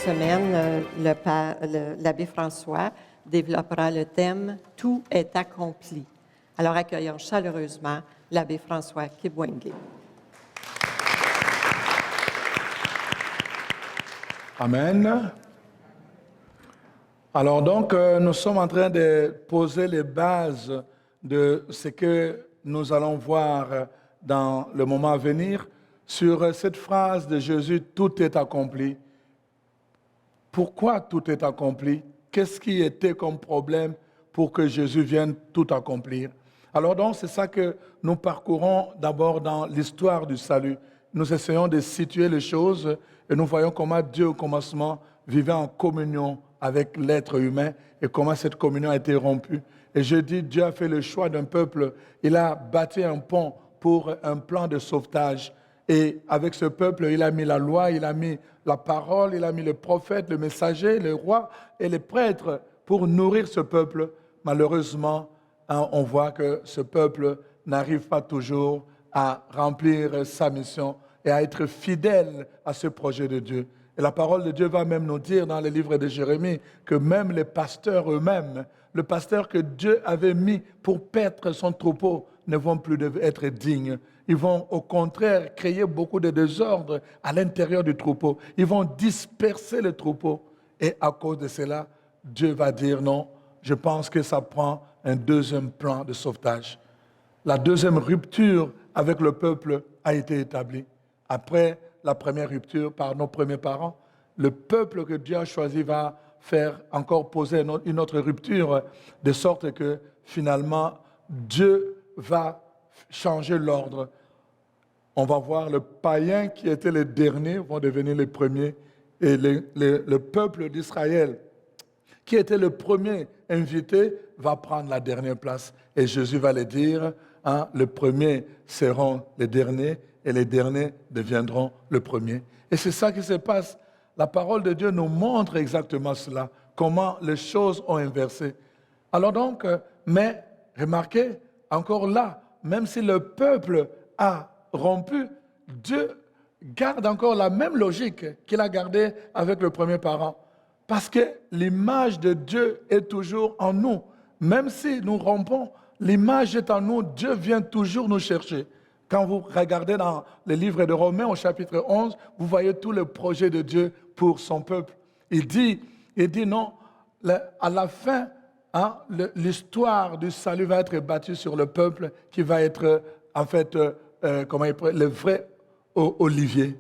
semaine, l'abbé François développera le thème « Tout est accompli ». Alors, accueillons chaleureusement l'abbé François Kibwenge. Amen. Alors donc, nous sommes en train de poser les bases de ce que nous allons voir dans le moment à venir sur cette phrase de Jésus, « Tout est accompli ». Pourquoi tout est accompli? Qu'est-ce qui était comme problème pour que Jésus vienne tout accomplir? Alors donc, c'est ça que nous parcourons d'abord dans l'histoire du salut. Nous essayons de situer les choses et nous voyons comment Dieu, au commencement, vivait en communion avec l'être humain et comment cette communion a été rompue. Et je dis, Dieu a fait le choix d'un peuple. Il a bâti un pont pour un plan de sauvetage. Et avec ce peuple, il a mis la loi, il a mis la parole, il a mis le prophète, le messager, le roi et les prêtres pour nourrir ce peuple. Malheureusement, on voit que ce peuple n'arrive pas toujours à remplir sa mission et à être fidèle à ce projet de Dieu. Et la parole de Dieu va même nous dire dans le livre de Jérémie que même les pasteurs eux-mêmes, le pasteur que Dieu avait mis pour paître son troupeau, ne vont plus être dignes. Ils vont au contraire créer beaucoup de désordre à l'intérieur du troupeau. Ils vont disperser le troupeau. Et à cause de cela, Dieu va dire non, je pense que ça prend un deuxième plan de sauvetage. La deuxième rupture avec le peuple a été établie. Après la première rupture par nos premiers parents, le peuple que Dieu a choisi va faire encore poser une autre rupture, de sorte que finalement, Dieu va changer l'ordre. On va voir le païen qui était les derniers vont devenir les premiers et le peuple d'Israël qui était le premier invité va prendre la dernière place. Et Jésus va le dire, les premiers seront les derniers et les derniers deviendront le premier. Et c'est ça qui se passe. La parole de Dieu nous montre exactement cela, comment les choses ont inversé. Alors donc, mais remarquez, encore là, même si le peuple a rompu, Dieu garde encore la même logique qu'il a gardée avec le premier parent. Parce que l'image de Dieu est toujours en nous. Même si nous rompons, l'image est en nous, Dieu vient toujours nous chercher. Quand vous regardez dans le livre de Romains au chapitre 11, vous voyez tout le projet de Dieu pour son peuple. Il dit non, à la fin, l'histoire du salut va être bâtie sur le peuple qui va être en fait le vrai olivier.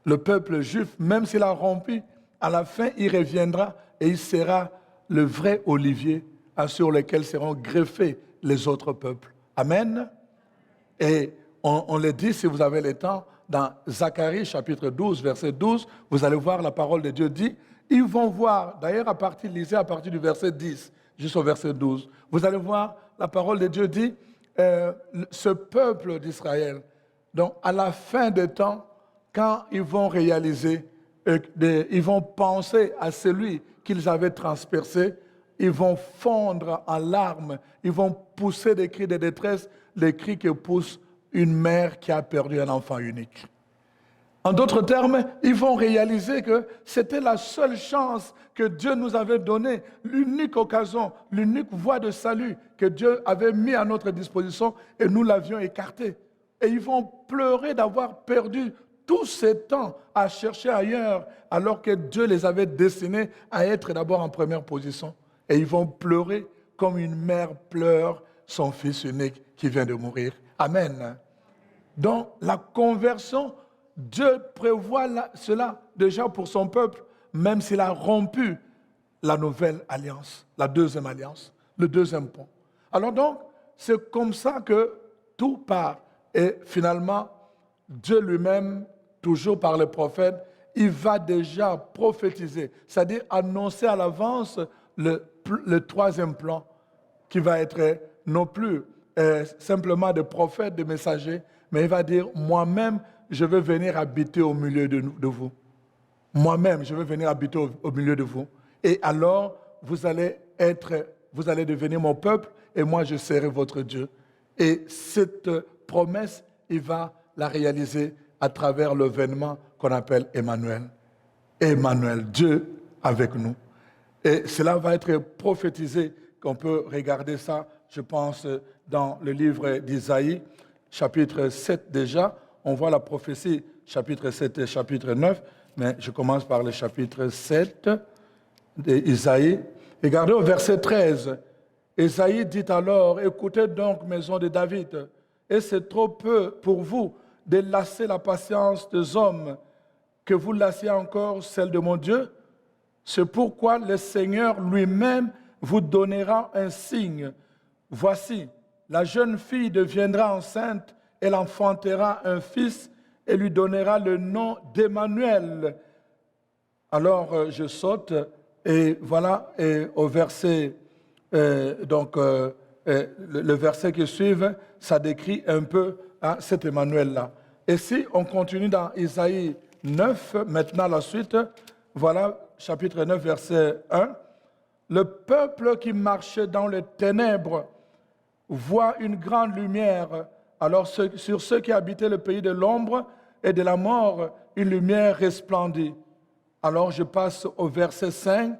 Le peuple juif, même s'il a rompu, à la fin, il reviendra et il sera le vrai olivier sur lequel seront greffés les autres peuples. Amen. Et on le dit, si vous avez le temps, dans Zacharie chapitre 12, verset 12, vous allez voir la parole de Dieu dit, ils vont voir, d'ailleurs lisez à partir du verset 10 jusqu'au verset 12, vous allez voir la parole de Dieu dit, ce peuple d'Israël, donc à la fin des temps, quand ils vont réaliser, ils vont penser à celui qu'ils avaient transpercé, ils vont fondre en larmes, ils vont pousser des cris de détresse, les cris que pousse une mère qui a perdu un enfant unique. En d'autres termes, ils vont réaliser que c'était la seule chance que Dieu nous avait donnée, l'unique occasion, l'unique voie de salut que Dieu avait mis à notre disposition et nous l'avions écartée. Et ils vont pleurer d'avoir perdu tout ce temps à chercher ailleurs alors que Dieu les avait destinés à être d'abord en première position. Et ils vont pleurer comme une mère pleure son fils unique qui vient de mourir. Amen. Donc la conversion, Dieu prévoit cela déjà pour son peuple, même s'il a rompu la nouvelle alliance, la deuxième alliance, le deuxième pont. Alors donc, c'est comme ça que tout part. Et finalement, Dieu lui-même, toujours par les prophètes, il va déjà prophétiser, c'est-à-dire annoncer à l'avance le troisième plan, qui va être non plus simplement de prophètes, de messagers, mais il va dire, moi-même, je vais venir habiter au milieu de vous. Moi-même, je vais venir habiter au milieu de vous. Et alors, vous allez devenir mon peuple, et moi, je serai votre Dieu. Et cette promesse, il va la réaliser à travers l'événement qu'on appelle Emmanuel. Emmanuel, Dieu avec nous. Et cela va être prophétisé, qu'on peut regarder ça, je pense, dans le livre d'Isaïe, chapitre 7 déjà. On voit la prophétie, chapitre 7 et chapitre 9, mais je commence par le chapitre 7 d'Isaïe. Regardez au verset 13. Isaïe dit alors, écoutez donc, maison de David, et c'est trop peu pour vous de lasser la patience des hommes, que vous lassiez encore celle de mon Dieu. C'est pourquoi le Seigneur lui-même vous donnera un signe. Voici, la jeune fille deviendra enceinte, elle enfantera un fils et lui donnera le nom d'Emmanuel. Alors je saute et voilà, et au verset, le verset qui suit, ça décrit un peu cet Emmanuel-là. Et si on continue dans Isaïe 9, maintenant la suite, voilà, chapitre 9, verset 1. Le peuple qui marchait dans les ténèbres voit une grande lumière. Alors sur ceux qui habitaient le pays de l'ombre et de la mort, une lumière resplendit. Alors je passe au verset 5.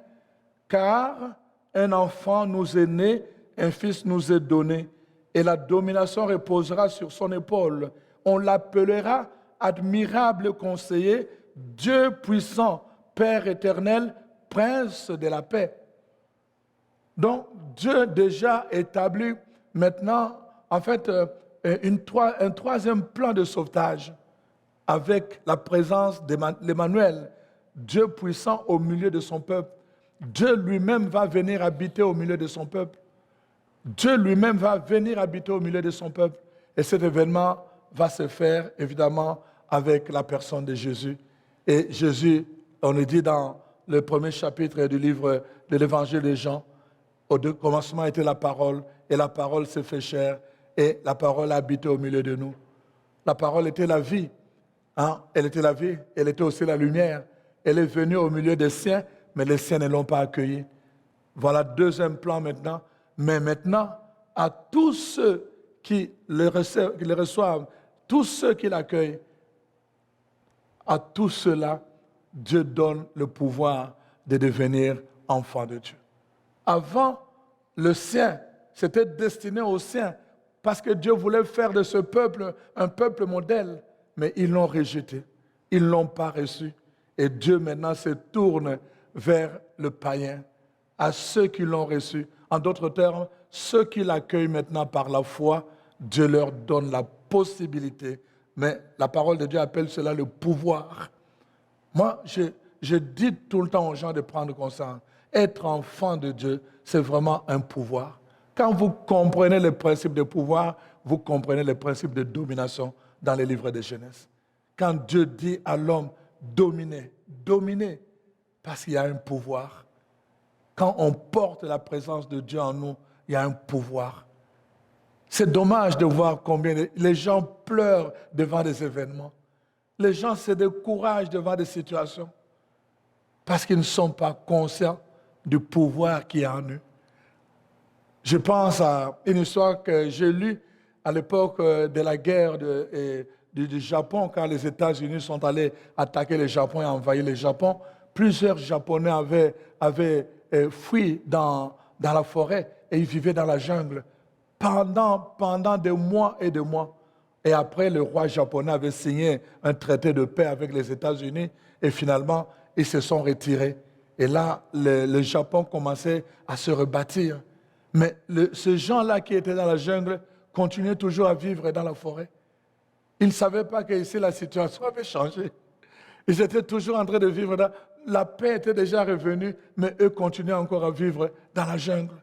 Car un enfant nous est né, un fils nous est donné, et la domination reposera sur son épaule. On l'appellera admirable conseiller, Dieu puissant, Père éternel, Prince de la paix. Donc, Dieu déjà établit maintenant, en fait, un troisième plan de sauvetage avec la présence d'Emmanuel, Dieu puissant au milieu de son peuple. Dieu lui-même va venir habiter au milieu de son peuple. Dieu lui-même va venir habiter au milieu de son peuple. Et cet événement va se faire, évidemment, avec la personne de Jésus. Et Jésus, on le dit dans le premier chapitre du livre de l'Évangile de Jean, au commencement était la parole, et la parole s'est fait chair, et la parole a habité au milieu de nous. La parole était la vie. Elle était la vie, elle était aussi la lumière. Elle est venue au milieu des siens, mais les siens ne l'ont pas accueillie. Voilà le deuxième plan maintenant. Mais maintenant, à tous ceux qui le reçoivent, tous ceux qui l'accueillent, à tous ceux-là, Dieu donne le pouvoir de devenir enfants de Dieu. Avant, le sien, c'était destiné aux siens, parce que Dieu voulait faire de ce peuple un peuple modèle, mais ils l'ont rejeté, ils ne l'ont pas reçu. Et Dieu maintenant se tourne vers le païen, à ceux qui l'ont reçu. En d'autres termes, ceux qui l'accueillent maintenant par la foi, Dieu leur donne la possibilité. Mais la parole de Dieu appelle cela le pouvoir. Moi, je dis tout le temps aux gens de prendre conscience. Être enfant de Dieu, c'est vraiment un pouvoir. Quand vous comprenez le principe de pouvoir, vous comprenez le principe de domination dans les livres de Genèse. Quand Dieu dit à l'homme, dominer, parce qu'il y a un pouvoir. Quand on porte la présence de Dieu en nous, il y a un pouvoir. C'est dommage de voir combien les gens pleurent devant des événements. Les gens se découragent devant des situations parce qu'ils ne sont pas conscients du pouvoir qui est en eux. Je pense à une histoire que j'ai lue à l'époque de la guerre du Japon, quand les États-Unis sont allés attaquer le Japon et envahir le Japon. Plusieurs Japonais avaient fui dans la forêt et ils vivaient dans la jungle pendant des mois et des mois. Et après, le roi japonais avait signé un traité de paix avec les États-Unis et finalement, ils se sont retirés. Et là, le Japon commençait à se rebâtir. Mais ces gens-là qui étaient dans la jungle continuaient toujours à vivre dans la forêt. Ils ne savaient pas qu'ici, la situation avait changé. Ils étaient toujours en train de vivre dans... La paix était déjà revenue, mais eux continuaient encore à vivre dans la jungle.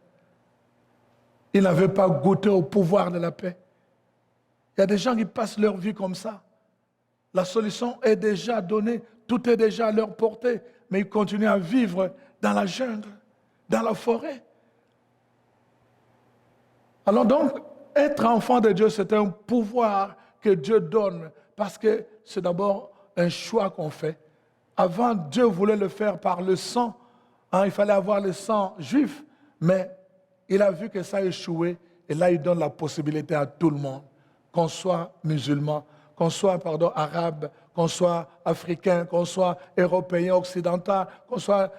Ils n'avaient pas goûté au pouvoir de la paix. Il y a des gens qui passent leur vie comme ça. La solution est déjà donnée, tout est déjà à leur portée, mais ils continuent à vivre dans la jungle, dans la forêt. Alors donc, être enfant de Dieu, c'est un pouvoir que Dieu donne, parce que c'est d'abord un choix qu'on fait. Avant, Dieu voulait le faire par le sang. Il fallait avoir le sang juif, mais il a vu que ça a échoué, et là, il donne la possibilité à tout le monde, qu'on soit musulman, qu'on soit arabe, qu'on soit africain, qu'on soit européen, occidental, qu'on soit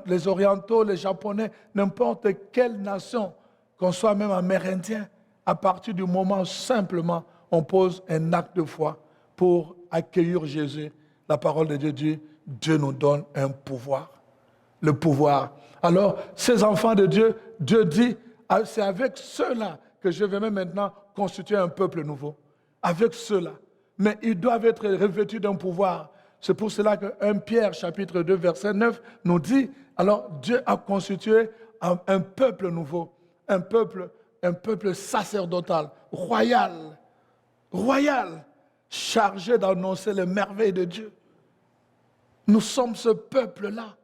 les orientaux, les japonais, n'importe quelle nation, qu'on soit même amérindien, à partir du moment où simplement on pose un acte de foi pour accueillir Jésus, la parole de Dieu dit, Dieu nous donne un pouvoir. Le pouvoir. Alors, ces enfants de Dieu, Dieu dit, c'est avec ceux-là que je vais même maintenant constituer un peuple nouveau. Avec ceux-là. Mais ils doivent être revêtus d'un pouvoir. C'est pour cela que 1 Pierre, chapitre 2, verset 9, nous dit, alors Dieu a constitué un peuple nouveau, un peuple sacerdotal, royal, chargé d'annoncer les merveilles de Dieu. Nous sommes ce peuple-là.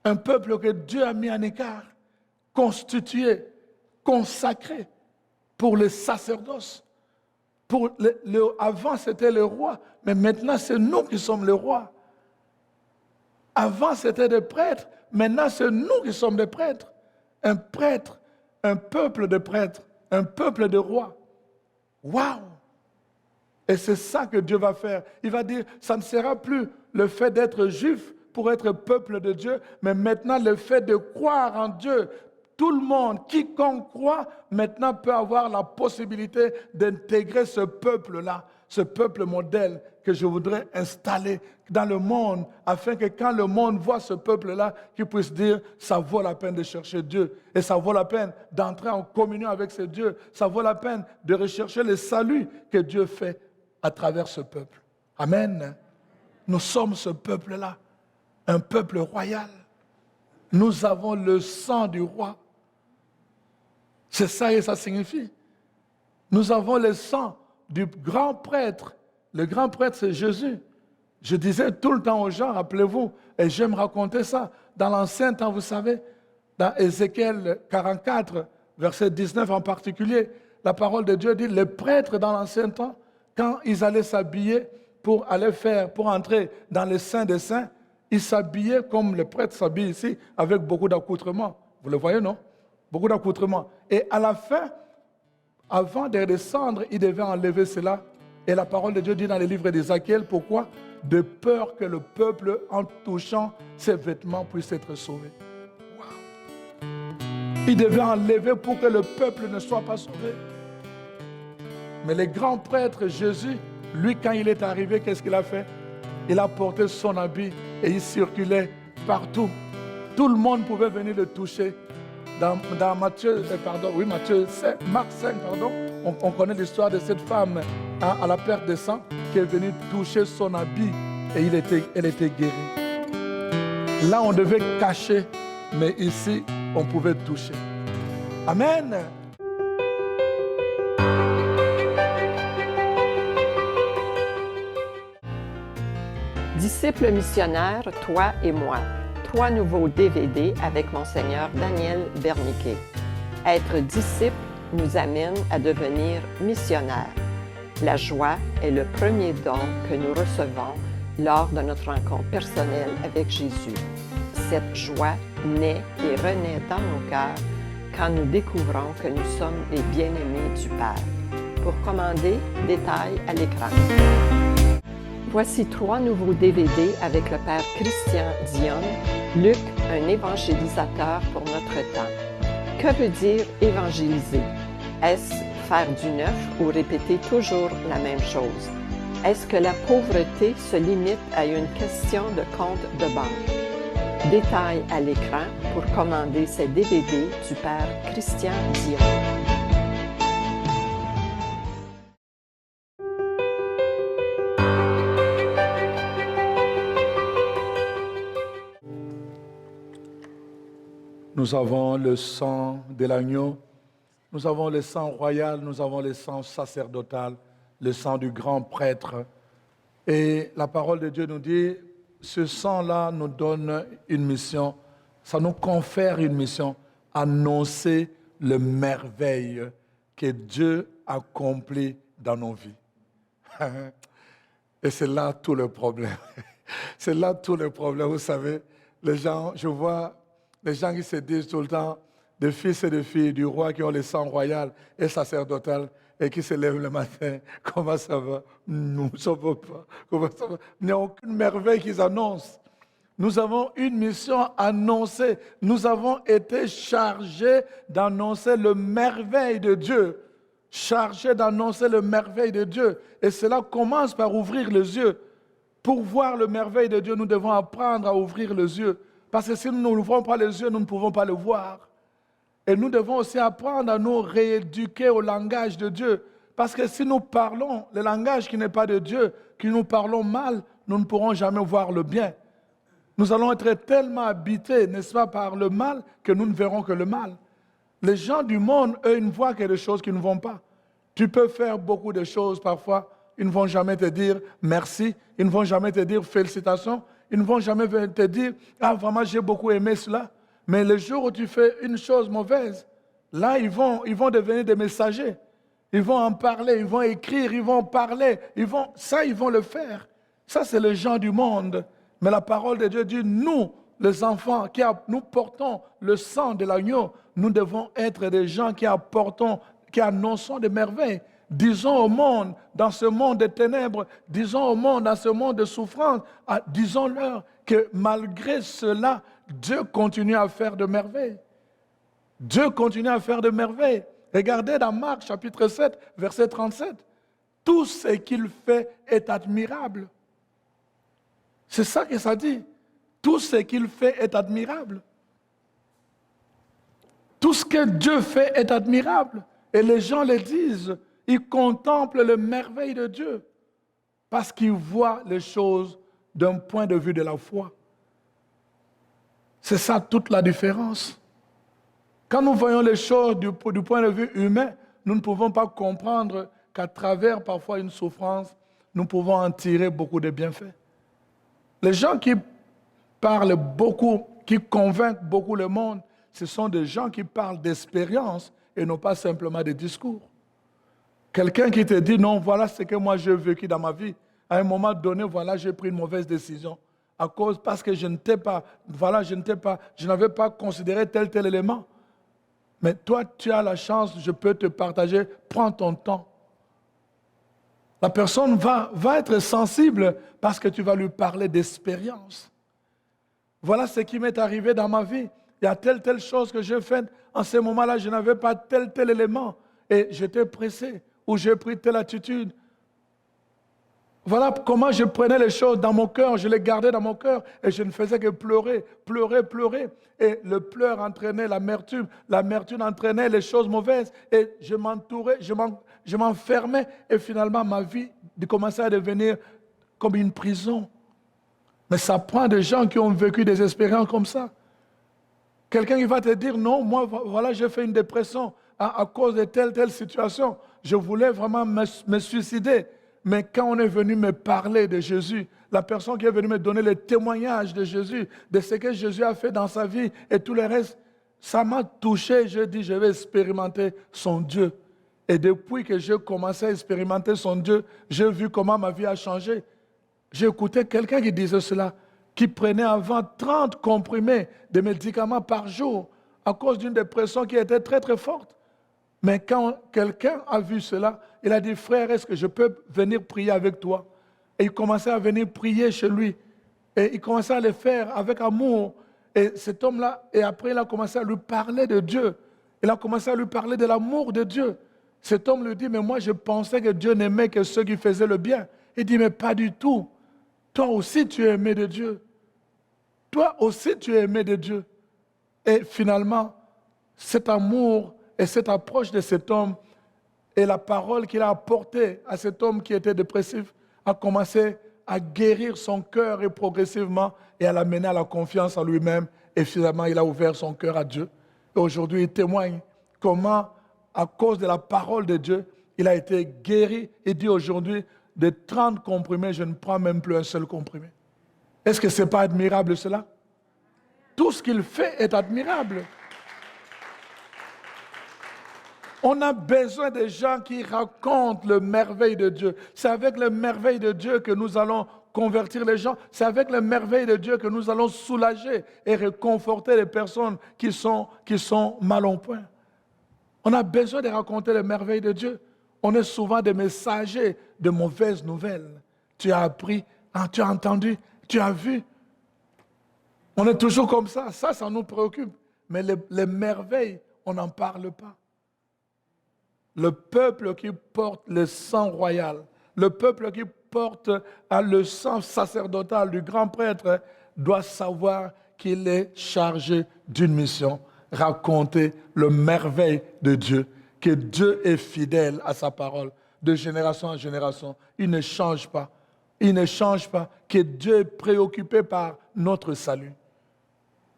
Un peuple que Dieu a mis en écart, constitué, consacré pour le sacerdoce. Avant, c'était le roi, mais maintenant, c'est nous qui sommes le roi. Avant, c'était des prêtres, maintenant, c'est nous qui sommes des prêtres. Un prêtre, un peuple de prêtres, un peuple de rois. Waouh! Et c'est ça que Dieu va faire. Il va dire, ça ne sera plus le fait d'être juif pour être peuple de Dieu, mais maintenant le fait de croire en Dieu. Tout le monde, quiconque croit, maintenant peut avoir la possibilité d'intégrer ce peuple-là, ce peuple modèle que je voudrais installer dans le monde, afin que quand le monde voit ce peuple-là, qu'il puisse dire, ça vaut la peine de chercher Dieu, et ça vaut la peine d'entrer en communion avec ce Dieu, ça vaut la peine de rechercher le salut que Dieu fait à travers ce peuple. Amen. Nous sommes ce peuple-là, un peuple royal. Nous avons le sang du roi. C'est ça et ça signifie. Nous avons le sang du grand prêtre. Le grand prêtre, c'est Jésus. Je disais tout le temps aux gens, rappelez-vous, et j'aime raconter ça, dans l'Ancien Temps, vous savez, dans Ézéchiel 44, verset 19 en particulier, la parole de Dieu dit, les prêtres dans l'Ancien Temps, quand ils allaient s'habiller pour entrer dans les saints des saints, ils s'habillaient comme les prêtres s'habillent ici, avec beaucoup d'accoutrements. Vous le voyez, non? Beaucoup d'accoutrements. Et à la fin, avant de descendre, ils devaient enlever cela. Et la parole de Dieu dit dans le livre d'Ézéchiel, pourquoi? De peur que le peuple, en touchant ses vêtements, puisse être sauvé. Wow. Ils devaient enlever pour que le peuple ne soit pas sauvé. Mais le grand prêtre Jésus, lui, quand il est arrivé, qu'est-ce qu'il a fait? Il a porté son habit et il circulait partout. Tout le monde pouvait venir le toucher. Dans Marc 5, on connaît l'histoire de cette femme à la perte de sang qui est venue toucher son habit et elle était guérie. Là, on devait cacher, mais ici, on pouvait toucher. Amen. Disciples missionnaires, toi et moi. 3 nouveaux DVD avec Monseigneur Daniel Berniquet. Être disciple nous amène à devenir missionnaires. La joie est le premier don que nous recevons lors de notre rencontre personnelle avec Jésus. Cette joie naît et renaît dans nos cœurs quand nous découvrons que nous sommes les bien-aimés du Père. Pour commander, détails à l'écran. Voici 3 nouveaux DVD avec le Père Christian Dion, Luc, un évangélisateur pour notre temps. Que veut dire évangéliser? Est-ce faire du neuf ou répéter toujours la même chose? Est-ce que la pauvreté se limite à une question de compte de banque? Détails à l'écran pour commander ces DVD du Père Christian Dion. Nous avons le sang de l'agneau, nous avons le sang royal, nous avons le sang sacerdotal, le sang du grand prêtre. Et la parole de Dieu nous dit, ce sang-là nous donne une mission, ça nous confère une mission, annoncer les merveilles que Dieu accomplit dans nos vies. Et c'est là tout le problème. C'est là tout le problème, vous savez. Les gens, je vois les gens qui se disent tout le temps, des fils et des filles du roi qui ont le sang royal et sacerdotal, et qui se lève le matin. Comment ça va? Non, ça ne va pas. Comment ça va? Il n'y a aucune merveille qu'ils annoncent. Nous avons une mission à annoncer. Nous avons été chargés d'annoncer le merveille de Dieu. Chargés d'annoncer le merveille de Dieu. Et cela commence par ouvrir les yeux. Pour voir le merveille de Dieu, nous devons apprendre à ouvrir les yeux. Parce que si nous n'ouvrons pas les yeux, nous ne pouvons pas le voir. Et nous devons aussi apprendre à nous rééduquer au langage de Dieu. Parce que si nous parlons le langage qui n'est pas de Dieu, que nous parlons mal, nous ne pourrons jamais voir le bien. Nous allons être tellement habités, n'est-ce pas, par le mal, que nous ne verrons que le mal. Les gens du monde, eux, ils ne voient que des choses qui ne vont pas. Tu peux faire beaucoup de choses parfois, ils ne vont jamais te dire merci, ils ne vont jamais te dire félicitations, ils ne vont jamais te dire « Ah, vraiment, j'ai beaucoup aimé cela ». Mais le jour où tu fais une chose mauvaise, là, ils vont devenir des messagers. Ils vont en parler, ils vont écrire, ils vont parler, ils vont le faire. Ça, c'est les gens du monde. Mais la parole de Dieu dit, nous, les enfants, nous portons le sang de l'agneau, nous devons être des gens qui annonçons des merveilles. Disons au monde, dans ce monde de ténèbres, disons au monde, dans ce monde de souffrance, disons-leur que malgré cela, Dieu continue à faire de merveilles. Dieu continue à faire de merveilles. Regardez dans Marc chapitre 7, verset 37. Tout ce qu'il fait est admirable. C'est ça que ça dit. Tout ce qu'il fait est admirable. Tout ce que Dieu fait est admirable. Et les gens le disent. Ils contemplent les merveilles de Dieu parce qu'ils voient les choses d'un point de vue de la foi. C'est ça toute la différence. Quand nous voyons les choses du point de vue humain, nous ne pouvons pas comprendre qu'à travers parfois une souffrance, nous pouvons en tirer beaucoup de bienfaits. Les gens qui parlent beaucoup, qui convainquent beaucoup le monde, ce sont des gens qui parlent d'expérience et non pas simplement de discours. Quelqu'un qui te dit, non, voilà ce que moi j'ai vécu dans ma vie. À un moment donné, voilà, j'ai pris une mauvaise décision. Parce que je n'avais pas considéré tel élément. Mais toi, tu as la chance, je peux te partager, prends ton temps. La personne va être sensible parce que tu vas lui parler d'expérience. Voilà ce qui m'est arrivé dans ma vie. Il y a telle chose que j'ai faite. En ce moment-là, je n'avais pas tel élément. Et j'étais pressé. Ou j'ai pris telle attitude. Voilà comment je prenais les choses dans mon cœur, je les gardais dans mon cœur et je ne faisais que pleurer. Et le pleur entraînait l'amertume entraînait les choses mauvaises et je m'entourais, je m'enfermais et finalement ma vie commençait à devenir comme une prison. Mais ça prend des gens qui ont vécu des expériences comme ça. Quelqu'un qui va te dire, non, moi, voilà, j'ai fait une dépression à cause de telle situation. Je voulais vraiment me suicider. Mais quand on est venu me parler de Jésus, la personne qui est venue me donner le témoignage de Jésus, de ce que Jésus a fait dans sa vie et tout le reste, ça m'a touché. Je dis, je vais expérimenter son Dieu. Et depuis que j'ai commencé à expérimenter son Dieu, j'ai vu comment ma vie a changé. J'ai écouté quelqu'un qui disait cela, qui prenait avant 30 comprimés de médicaments par jour à cause d'une dépression qui était très très forte. Mais quand quelqu'un a vu cela, il a dit, frère, est-ce que je peux venir prier avec toi? Et il commençait à venir prier chez lui. Et il commençait à le faire avec amour. Et cet homme-là, et après il a commencé à lui parler de Dieu. Il a commencé à lui parler de l'amour de Dieu. Cet homme lui dit, mais moi je pensais que Dieu n'aimait que ceux qui faisaient le bien. Il dit, mais pas du tout. Toi aussi tu es aimé de Dieu. Toi aussi tu es aimé de Dieu. Et finalement, cet amour et cette approche de cet homme et la parole qu'il a apportée à cet homme qui était dépressif a commencé à guérir son cœur et progressivement et à l'amener à la confiance en lui-même. Et finalement, il a ouvert son cœur à Dieu. Et aujourd'hui, il témoigne comment, à cause de la parole de Dieu, il a été guéri. Il dit aujourd'hui, de 30 comprimés, je ne prends même plus un seul comprimé. Est-ce que ce n'est pas admirable cela? Tout ce qu'il fait est admirable. On a besoin de gens qui racontent le merveille de Dieu. C'est avec le merveille de Dieu que nous allons convertir les gens. C'est avec le merveille de Dieu que nous allons soulager et réconforter les personnes qui sont mal en point. On a besoin de raconter le merveille de Dieu. On est souvent des messagers de mauvaises nouvelles. Tu as appris, tu as entendu, tu as vu. On est toujours comme ça. Ça nous préoccupe. Mais les merveilles, on n'en parle pas. Le peuple qui porte le sang royal, le peuple qui porte le sang sacerdotal du grand prêtre doit savoir qu'il est chargé d'une mission, raconter le merveille de Dieu, que Dieu est fidèle à sa parole de génération en génération. Il ne change pas. Il ne change pas, que Dieu est préoccupé par notre salut.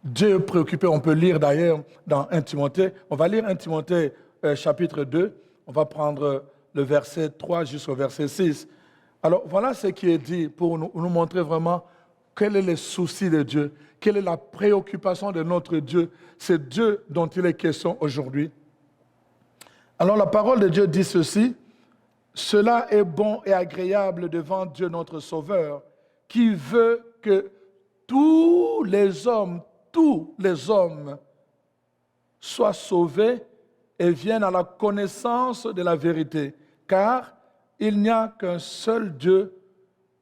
Dieu est préoccupé, on peut lire d'ailleurs dans 1 Timothée, on va lire 1 Timothée chapitre 2, on va prendre le verset 3 jusqu'au verset 6. Alors voilà ce qui est dit pour nous montrer vraiment quel est le souci de Dieu, quelle est la préoccupation de notre Dieu. C'est Dieu dont il est question aujourd'hui. Alors la parole de Dieu dit ceci: cela est bon et agréable devant Dieu notre Sauveur, qui veut que tous les hommes soient sauvés et viennent à la connaissance de la vérité. Car il n'y a qu'un seul Dieu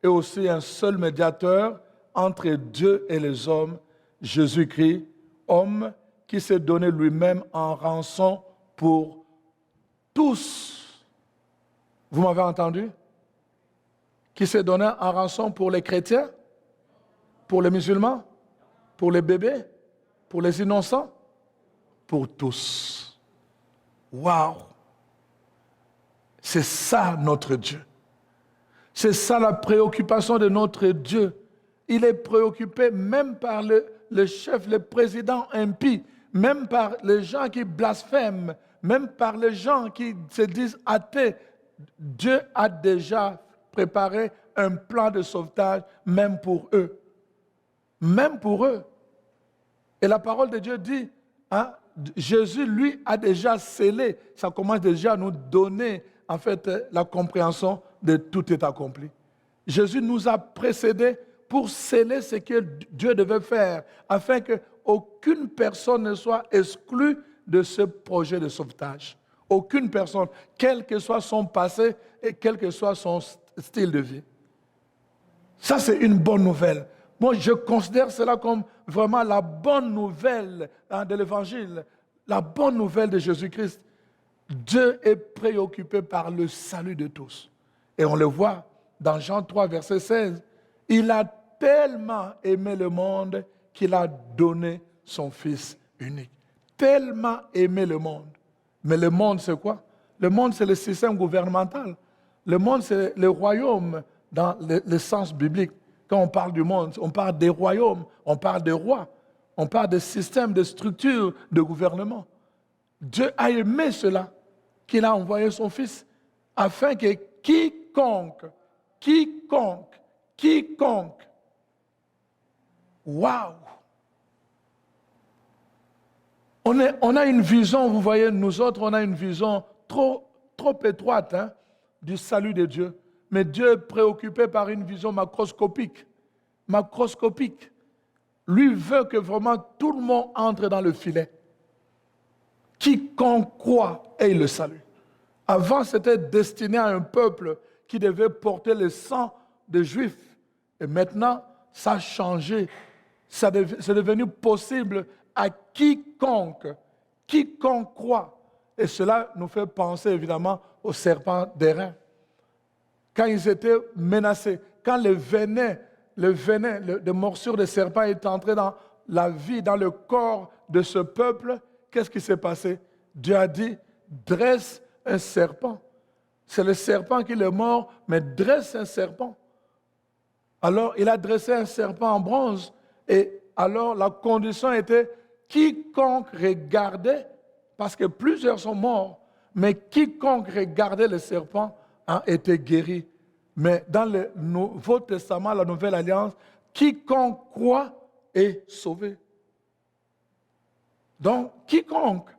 et aussi un seul médiateur entre Dieu et les hommes, Jésus-Christ, homme qui s'est donné lui-même en rançon pour tous. Vous m'avez entendu? Qui s'est donné en rançon pour les chrétiens, pour les musulmans, pour les bébés, pour les innocents, pour tous. Waouh! C'est ça notre Dieu. C'est ça la préoccupation de notre Dieu. Il est préoccupé même par le chef, le président impie, même par les gens qui blasphèment, même par les gens qui se disent athées. Dieu a déjà préparé un plan de sauvetage, même pour eux. Même pour eux. Et la parole de Dieu dit, Jésus, lui, a déjà scellé. Ça commence déjà à nous donner, en fait, la compréhension de tout est accompli. Jésus nous a précédés pour sceller ce que Dieu devait faire, afin qu'aucune personne ne soit exclue de ce projet de sauvetage. Aucune personne, quel que soit son passé et quel que soit son style de vie. Ça, c'est une bonne nouvelle. Moi, je considère cela comme vraiment la bonne nouvelle de l'Évangile, la bonne nouvelle de Jésus-Christ. Dieu est préoccupé par le salut de tous. Et on le voit dans Jean 3, verset 16. Il a tellement aimé le monde qu'il a donné son Fils unique. Tellement aimé le monde. Mais le monde, c'est quoi? Le monde, c'est le système gouvernemental. Le monde, c'est le royaume dans le sens biblique. Quand on parle du monde, on parle des royaumes, on parle des rois, on parle des systèmes, des structures de gouvernement. Dieu a aimé cela, qu'il a envoyé son Fils, afin que quiconque, waouh! On a une vision, vous voyez, nous autres, on a une vision trop étroite du salut de Dieu. Mais Dieu est préoccupé par une vision macroscopique. Macroscopique. Lui veut que vraiment tout le monde entre dans le filet. Quiconque croit ait le salut. Avant, c'était destiné à un peuple qui devait porter le sang des Juifs. Et maintenant, ça a changé. C'est devenu possible à quiconque croit. Et cela nous fait penser évidemment aux serpents d'airain. Quand ils étaient menacés, quand le venin de morsure de serpent est entré dans la vie, dans le corps de ce peuple, qu'est-ce qui s'est passé? Dieu a dit, dresse un serpent. C'est le serpent qui le mord, mais dresse un serpent. Alors, il a dressé un serpent en bronze, et alors la condition était quiconque regardait, parce que plusieurs sont morts, mais quiconque regardait le serpent a été guéri. Mais dans le Nouveau Testament, la Nouvelle Alliance, quiconque croit est sauvé. Donc, quiconque.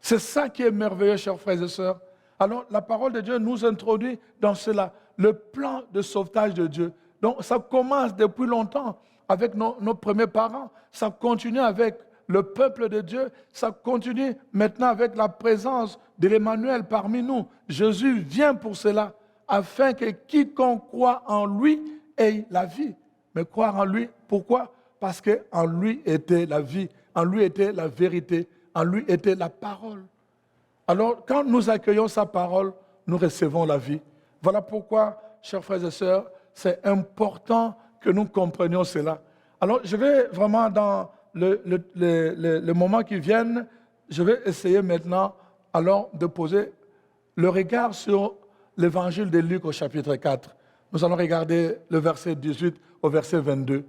C'est ça qui est merveilleux, chers frères et sœurs. Alors, la parole de Dieu nous introduit dans cela, le plan de sauvetage de Dieu. Donc, ça commence depuis longtemps avec nos premiers parents. Ça continue avec le peuple de Dieu, ça continue maintenant avec la présence de l'Emmanuel parmi nous. Jésus vient pour cela, afin que quiconque croit en lui ait la vie. Mais croire en lui, pourquoi? Parce qu'en lui était la vie, en lui était la vérité, en lui était la parole. Alors, quand nous accueillons sa parole, nous recevons la vie. Voilà pourquoi, chers frères et sœurs, c'est important que nous comprenions cela. Alors, je vais vraiment, dans le moment qui vient, je vais essayer maintenant alors de poser le regard sur l'évangile de Luc au chapitre 4. Nous allons regarder le verset 18 au verset 22.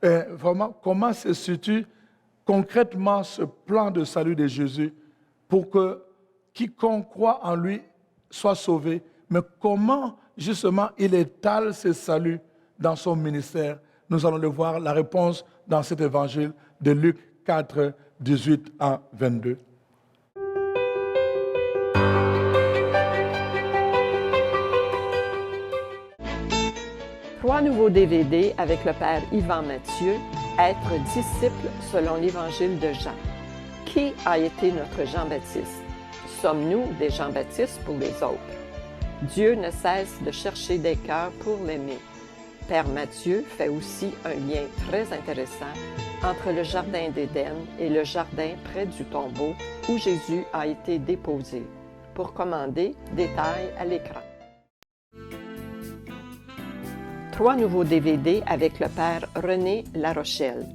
Et vraiment, comment se situe concrètement ce plan de salut de Jésus pour que quiconque croit en lui soit sauvé, mais comment justement il étale ce salut dans son ministère. Nous allons le voir, la réponse dans cet évangile de Luc 4, 18 à 22. Trois nouveaux DVD avec le Père Yvan Mathieu, Être disciple selon l'Évangile de Jean. Qui a été notre Jean-Baptiste? Sommes-nous des Jean-Baptistes pour les autres? Dieu ne cesse de chercher des cœurs pour l'aimer. Père Mathieu fait aussi un lien très intéressant entre le jardin d'Éden et le jardin près du tombeau où Jésus a été déposé. Pour commander, détail à l'écran. Trois nouveaux DVD avec le Père René Larochelle.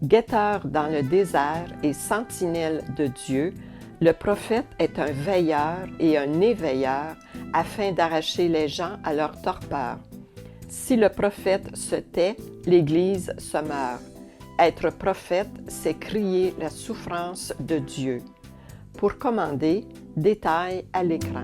Guetteur dans le désert et sentinelle de Dieu, le prophète est un veilleur et un éveilleur afin d'arracher les gens à leur torpeur. Si le prophète se tait, l'Église se meurt. Être prophète, c'est crier la souffrance de Dieu. Pour commander, détail à l'écran.